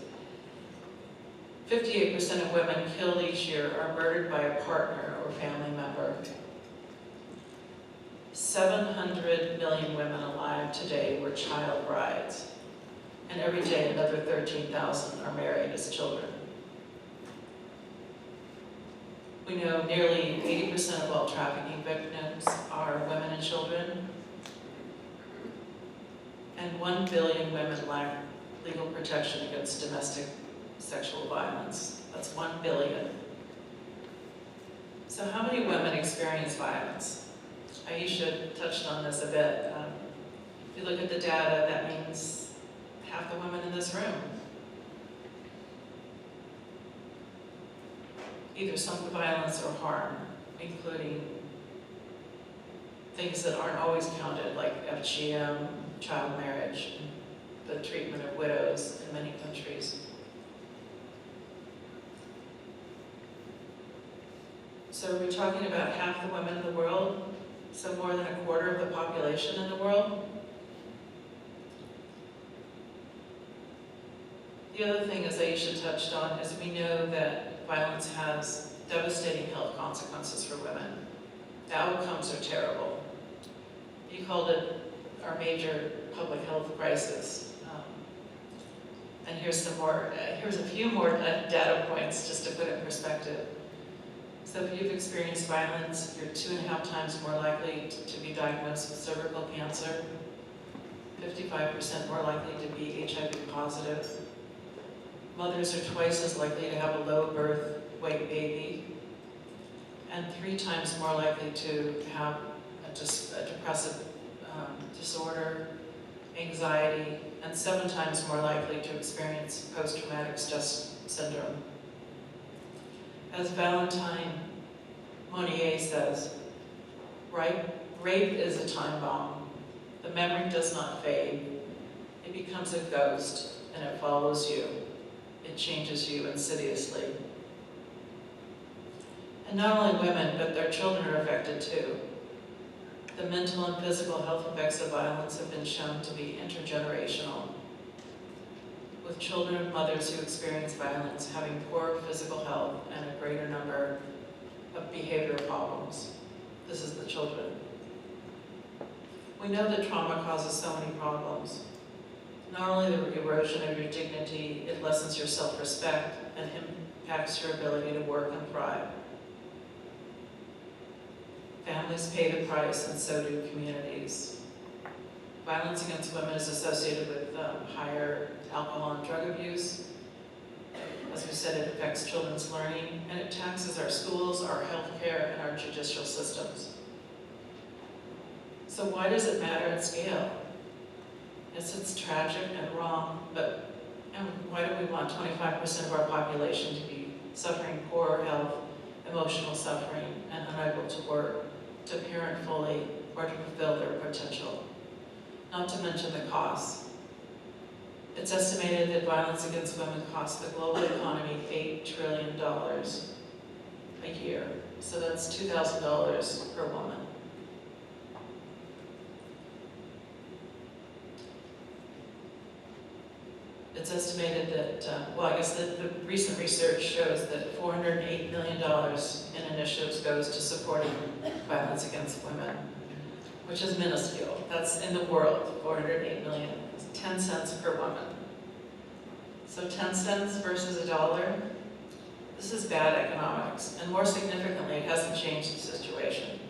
58% of women killed each year are murdered by a partner or family member. 700 million women alive today were child brides, and every day another 13,000 are married as children. We know nearly 80% of all trafficking victims are women and children, and 1 billion women lack legal protection against domestic sexual violence. That's 1 billion. So how many women experience violence? Aisha touched on this a bit. If you look at the data, that means half the women in this room. Either some violence or harm, including things that aren't always counted, like FGM, child marriage, and the treatment of widows in many countries. So we're talking about half the women in the world, so more than a quarter of the population in the world. The other thing, as Aisha touched on, is we know that violence has devastating health consequences for women. The outcomes are terrible. You called it our major public health crisis. And here's a few more data points just to put it in perspective. So if you've experienced violence, you're 2.5 times more likely to be diagnosed with cervical cancer, 55% more likely to be HIV positive. Mothers are twice as likely to have a low birth weight baby, and 3 times more likely to have a depressive disorder, anxiety, and 7 times more likely to experience post-traumatic stress syndrome. As Valentine Monnier says, rape is a time bomb. The memory does not fade. It becomes a ghost, and it follows you. It changes you insidiously. And not only women, but their children are affected too. The mental and physical health effects of violence have been shown to be intergenerational, with children of mothers who experience violence having poor physical health and a greater number of behavioral problems. This is the children. We know that trauma causes so many problems. Not only the erosion of your dignity, it lessens your self-respect and impacts your ability to work and thrive. Families pay the price, and so do communities. Violence against women is associated with higher alcohol and drug abuse. As we said, it affects children's learning, and it taxes our schools, our healthcare, and our judicial systems. So why does it matter at scale? Yes, it's tragic and wrong, but why do we want 25% of our population to be suffering poor health, emotional suffering, and unable to work, to parent fully, or to fulfill their potential? Not to mention the costs. It's estimated that violence against women costs the global economy $8 trillion a year. So that's $2,000 per woman. It's estimated that, well, I guess the recent research shows that $408 million in initiatives goes to supporting violence against women, which is minuscule. That's in the world, 408 million. It's 10 cents per woman. So 10 cents versus $1, this is bad economics. And more significantly, it hasn't changed the situation.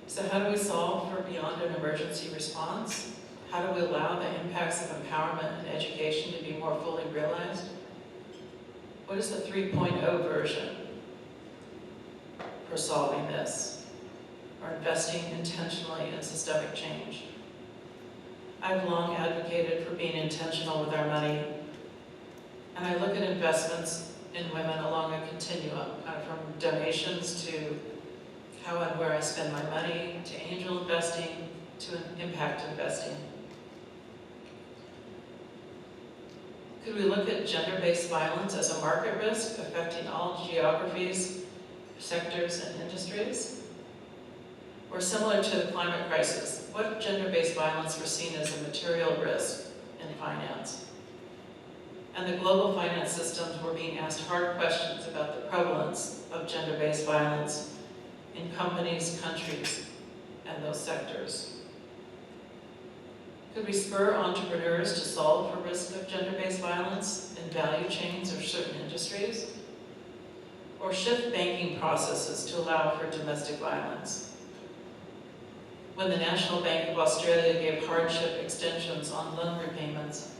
So how do we solve for beyond an emergency response? How do we allow the impacts of empowerment and education to be more fully realized? What is the 3.0 version for solving this, or investing intentionally in systemic change? I've long advocated for being intentional with our money, and I look at investments in women along a continuum, kind of from donations to how and where I spend my money, to angel investing, to impact investing. Could we look at gender-based violence as a market risk affecting all geographies, sectors, and industries? Or similar to the climate crisis, what if gender-based violence were seen as a material risk in finance? And the global finance systems were being asked hard questions about the prevalence of gender-based violence in companies, countries, and those sectors. Could we spur entrepreneurs to solve for risk of gender-based violence in value chains or certain industries? Or shift banking processes to allow for domestic violence? When the National Bank of Australia gave hardship extensions on loan repayments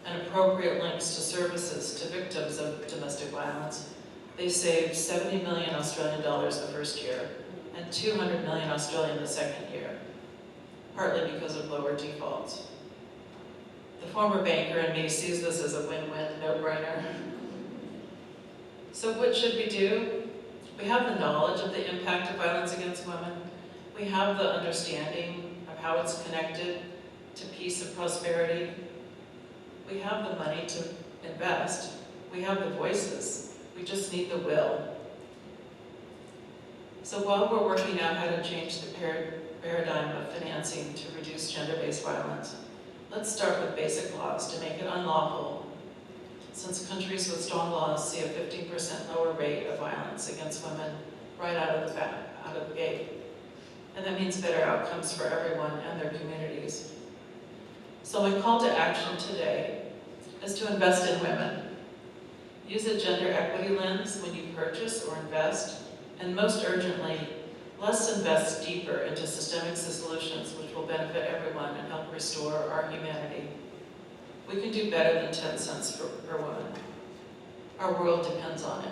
and appropriate links to services to victims of domestic violence, they saved 70 million Australian dollars the first year and 200 million Australian the second year, partly because of lower defaults. The former banker in me sees this as a win-win, no-brainer. So what should we do? We have the knowledge of the impact of violence against women. We have the understanding of how it's connected to peace and prosperity. We have the money to invest. We have the voices. We just need the will. So while we're working out how to change the paradigm of financing to reduce gender-based violence, let's start with basic laws to make it unlawful, since countries with strong laws see a 15% lower rate of violence against women right out of the gate. And that means better outcomes for everyone and their communities. So my call to action today is to invest in women. Use a gender equity lens when you purchase or invest, and most urgently, let's invest deeper into systemic solutions which will benefit everyone and help restore our humanity. We can do better than 10 cents per woman. Our world depends on it.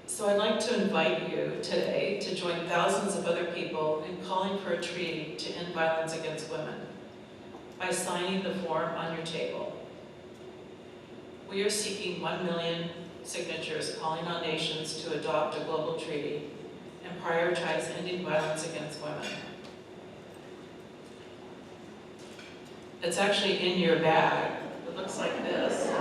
So I'd like to invite you today to join thousands of other people in calling for a treaty to end violence against women by signing the form on your table. We are seeking 1 million signatures calling on nations to adopt a global treaty and prioritize ending violence against women. It's actually in your bag. It looks like this.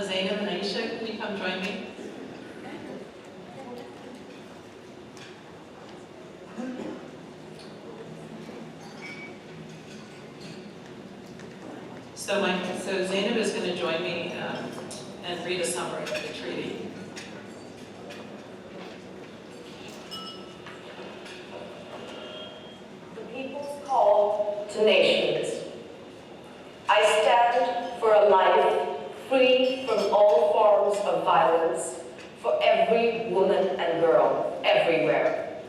Zainab and Aisha, can you come join me? So Zainab is going to join me and read a summary of the treaty. The people's call to nations. I stand for a life free from all forms of violence for every woman and girl everywhere.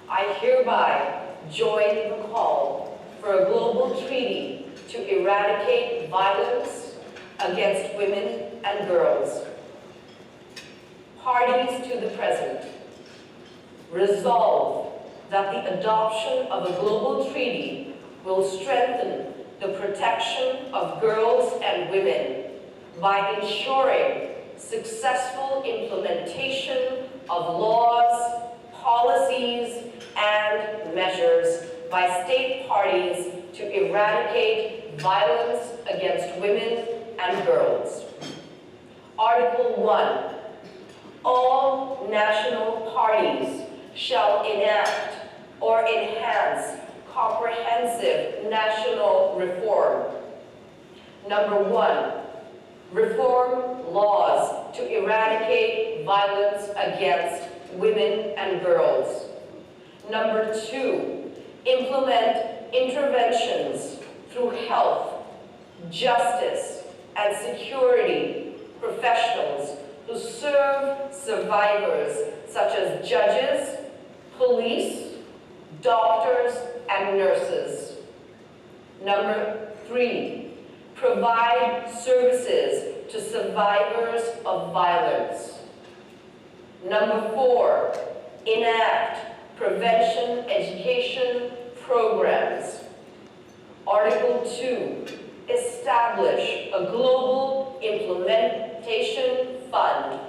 I hereby join the call for a global treaty to eradicate violence against women and girls. Parties to the present resolve that the adoption of a global treaty will strengthen the protection of girls and women by ensuring successful implementation of laws, policies, and measures by state parties to eradicate violence against women and girls. Article 1. All national parties shall enact or enhance comprehensive national reform. Number 1. Reform laws to eradicate violence against women and girls. Number 2. Implement interventions through health, justice, and security professionals who serve survivors such as judges, police, doctors, and nurses. Number 3, provide services to survivors of violence. Number 4, enact prevention education programs. Article 2, establish a global implementation fund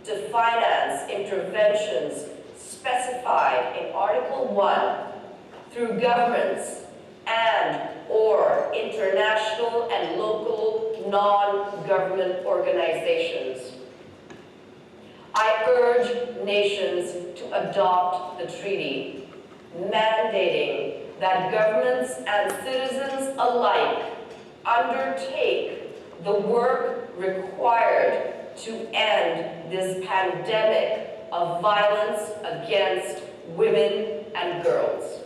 to finance interventions specified in Article 1 through governments and/or international and local non-government organizations. I urge nations to adopt the treaty, mandating that governments and citizens alike undertake the work required to end this pandemic of violence against women and girls.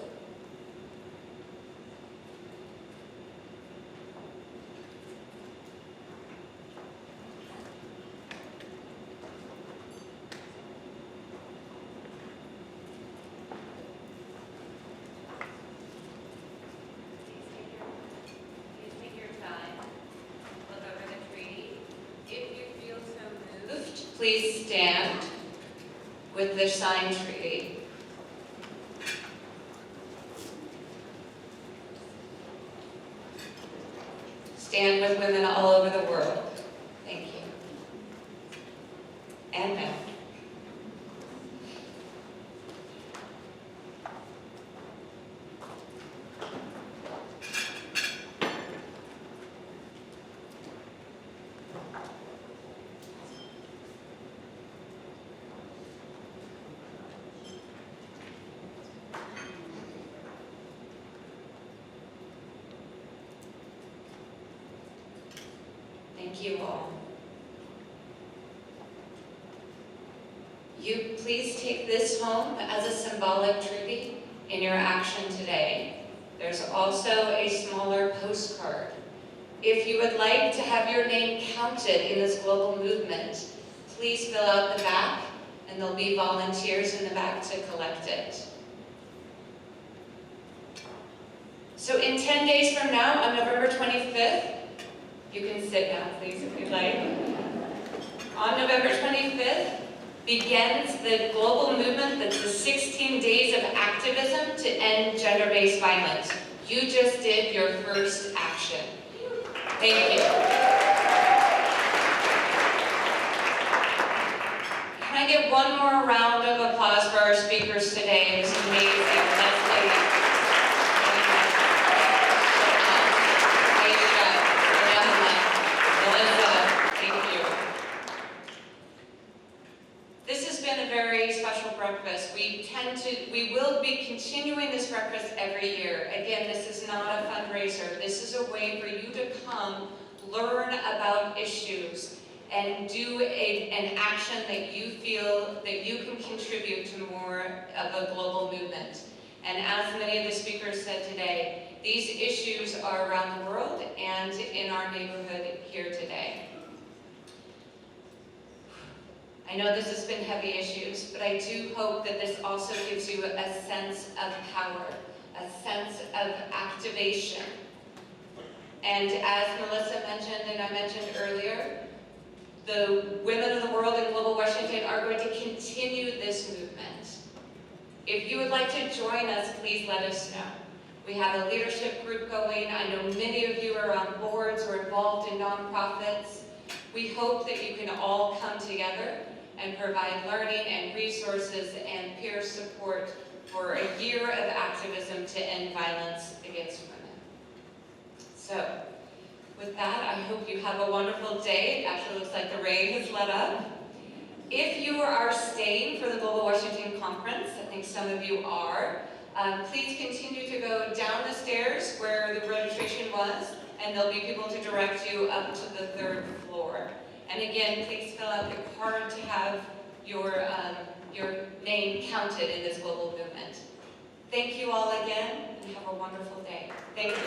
Please stand with the signed treaty. Stand with women all over the world. Thank you. And now. Thank you all. You please take this home as a symbolic tribute in your action today. There's also a smaller postcard. If you would like to have your name counted in this global movement, please fill out the back, and there'll be volunteers in the back to collect it. So in 10 days from now, on November 25th, you can sit now, please, if you'd like. On November 25th, begins the global movement that's the 16 days of activism to end gender-based violence. You just did your first action. Thank you. Can I get one more round of applause for our speakers today? This amazing Leslie. This has been a very special breakfast. We will be continuing this breakfast every year. Again, this is not a fundraiser. This is a way for you to come, learn about issues, and do an action that you feel that you can contribute to more of a global movement. And as many of the speakers said today, these issues are around the world and in our neighborhood here today. I know this has been heavy issues, but I do hope that this also gives you a sense of power, a sense of activation. And as Melissa mentioned and I mentioned earlier, the women of the world in Global Washington are going to continue this movement. If you would like to join us, please let us know. We have a leadership group going. I know many of you are on boards or involved in nonprofits. We hope that you can all come together and provide learning and resources and peer support for a year of activism to end violence against women. So, with that, I hope you have a wonderful day. It actually looks like the rain has let up. If you are staying for the Global Washington Conference, I think some of you are, please continue to go down the stairs where the registration was, and there'll be people to direct you up to the 3rd floor. And again, please fill out the card to have your name counted in this global movement. Thank you all again, and have a wonderful day. Thank you.